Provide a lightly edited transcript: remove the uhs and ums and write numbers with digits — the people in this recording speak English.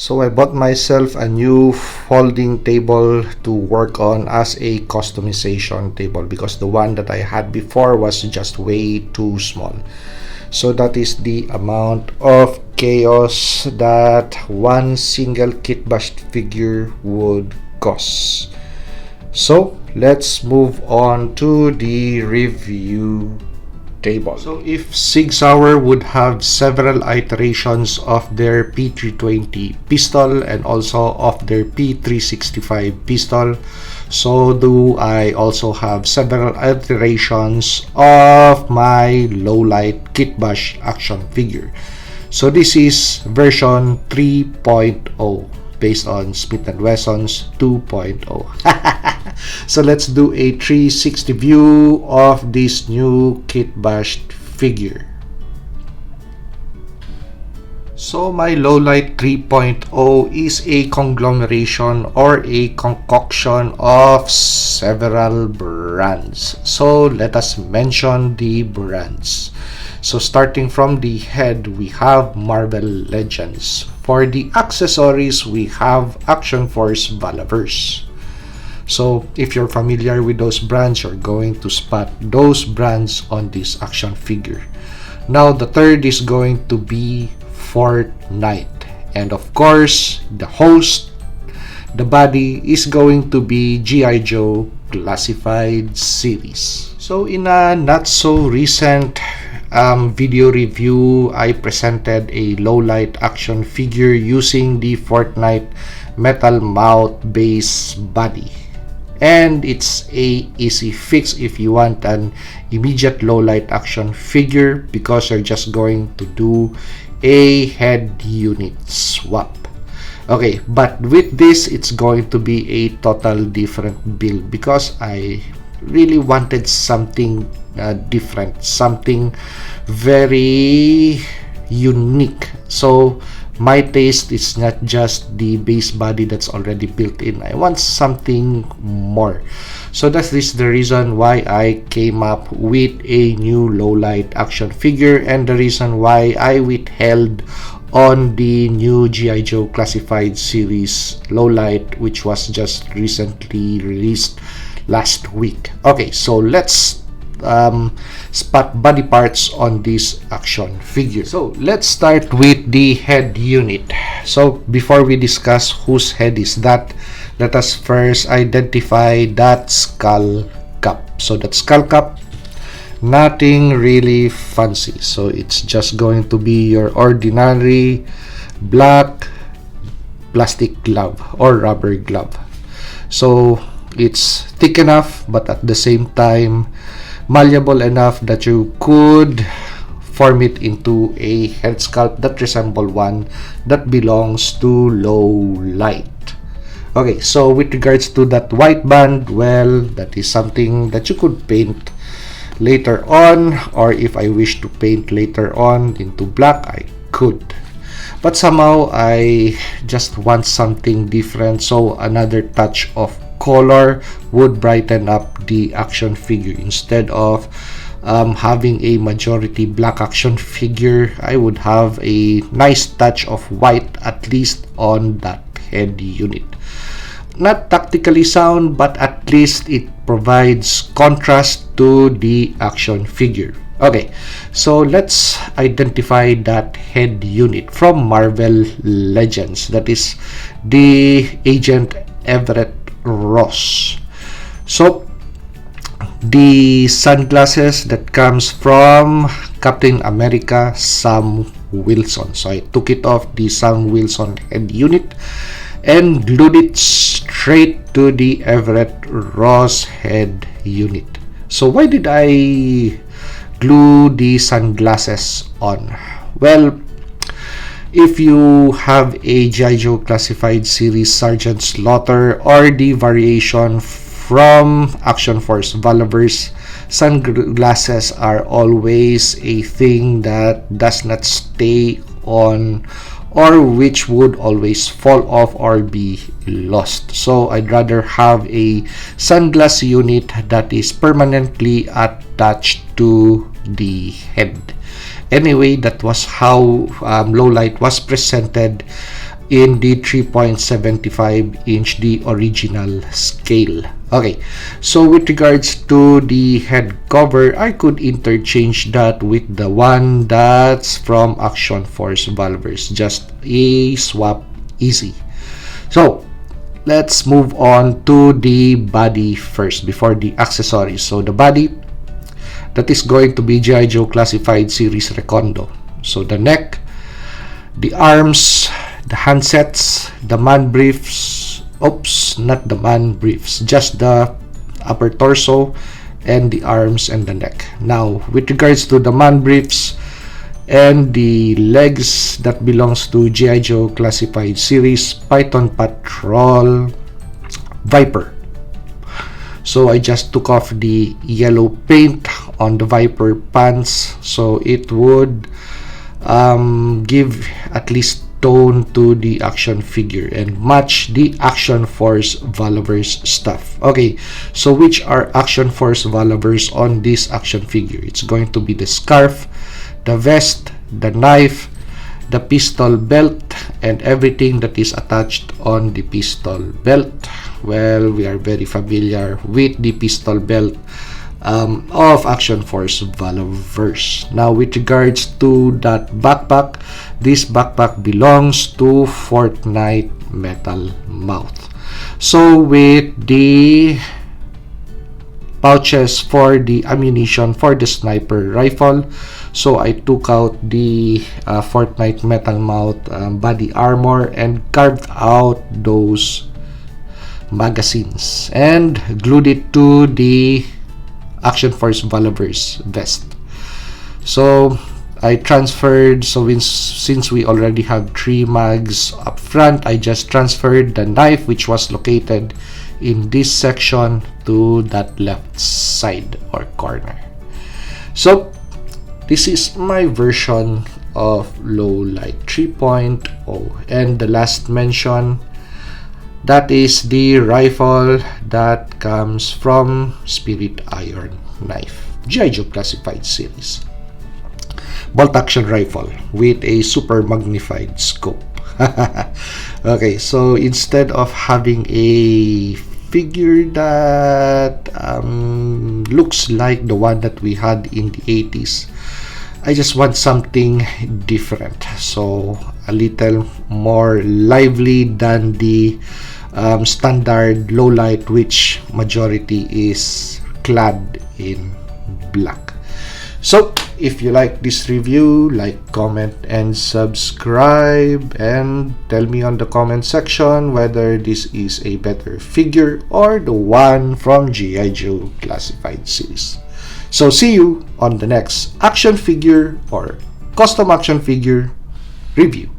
So I bought myself a new folding table to work on as a customization table because the one that I had before was just way too small. So that is the amount of chaos that one single Kitbash figure would cause. So let's move on to the review table. So if Sig Sauer would have several iterations of their P320 pistol and also of their P365 pistol, so do I also have several iterations of my Lowlight Kitbash action figure. So this is version 3.0 based on Smith & Wesson's 2.0. So let's do a 360 view of this new Kitbash figure. So my Lowlight 3.0 is a conglomeration or a concoction of several brands. So let us mention the brands. So starting from the head, we have Marvel Legends. For the accessories, we have Action Force Valaverse. So if you're familiar with those brands, you're going to spot those brands on this action figure. Now the third is going to be Fortnite, and of course the host, the body, is going to be G.I. Joe Classified Series. So in a not so recent video review, I presented a Lowlight action figure using the Fortnite metal mouth base body. And it's a easy fix if you want an immediate Lowlight action figure because you're just going to do a head unit swap. Okay, but with this, it's going to be a total different build because I really wanted something different, something very unique. So my taste is not just the base body that's already built in. I want something more. So that is the reason why I came up with a new Lowlight action figure and the reason why I withheld on the new G.I. Joe Classified Series Lowlight, which was just recently released last week. Okay, so let's spot body parts on this action figure. So let's start with the head unit. So before we discuss whose head is that, let us first identify that skull cap. So that skull cap, nothing really fancy. So it's just going to be your ordinary black plastic glove or rubber glove. So it's thick enough, but at the same time malleable enough that you could form it into a head sculpt that resemble one that belongs to Lowlight. Okay, so with regards to that white band, well, that is something that you could paint later on, or if I wish to paint later on into black, I could. But somehow I just want something different, so another touch of color would brighten up the action figure. Instead of having a majority black action figure, I would have a nice touch of white at least on that head unit. Not tactically sound, but at least it provides contrast to the action figure. Okay, so let's identify that head unit from Marvel Legends. That is the Agent Everett Ross. So the sunglasses that comes from Captain America Sam Wilson. So I took it off the Sam Wilson head unit and glued it straight to the Everett Ross head unit. So why did I glue the sunglasses on? Well, if you have a G.I. Joe Classified Series Sergeant Slaughter or the variation from Action Force Valaverse, sunglasses are always a thing that does not stay on, or which would always fall off or be lost. So I'd rather have a sunglass unit that is permanently attached to the head. Anyway, that was how Lowlight was presented in the 3.75 inch, the original scale. Okay, so with regards to the head cover, I could interchange that with the one that's from Action Force Valvers, just a swap easy. So let's move on to the body first before the accessories. So the body, that is going to be G.I. Joe Classified Series Recondo. So the neck, the arms, the handsets, the man briefs, oops, not the man briefs, just the upper torso and the arms and the neck. Now, with regards to the man briefs and the legs, that belongs to G.I. Joe Classified Series Python Patrol Viper. So I just took off the yellow paint on the Viper pants, so it would give at least tone to the action figure and match the Action Force Valvers stuff. Okay, so which are Action Force Valvers on this action figure? It's going to be the scarf, the vest, the knife, the pistol belt, and everything that is attached on the pistol belt. Well, we are very familiar with the pistol belt of Action Force Valvers. Now, with regards to that backpack, this backpack belongs to Fortnite Metal Mouth. So with the pouches for the ammunition for the sniper rifle, so I took out the Fortnite Metal Mouth body armor and carved out those magazines and glued it to the Action Force Valvers vest. So I transferred, so since we already have 3 mags up front, I just transferred the knife, which was located in this section, to that left side or corner. So this is my version of Lowlight 3.0. And the last mention, that is the rifle that comes from Spirit Iron Knife, G.I. Joe Classified Series. Bolt action rifle with a super magnified scope. Okay, so instead of having a figure that looks like the one that we had in the 80s, I just want something different, so a little more lively than the standard Lowlight, which majority is clad in black. So if you like this review, like, comment, and subscribe, and tell me on the comment section whether this is a better figure or the one from G.I. Joe Classified Series. So see you on the next action figure or custom action figure review.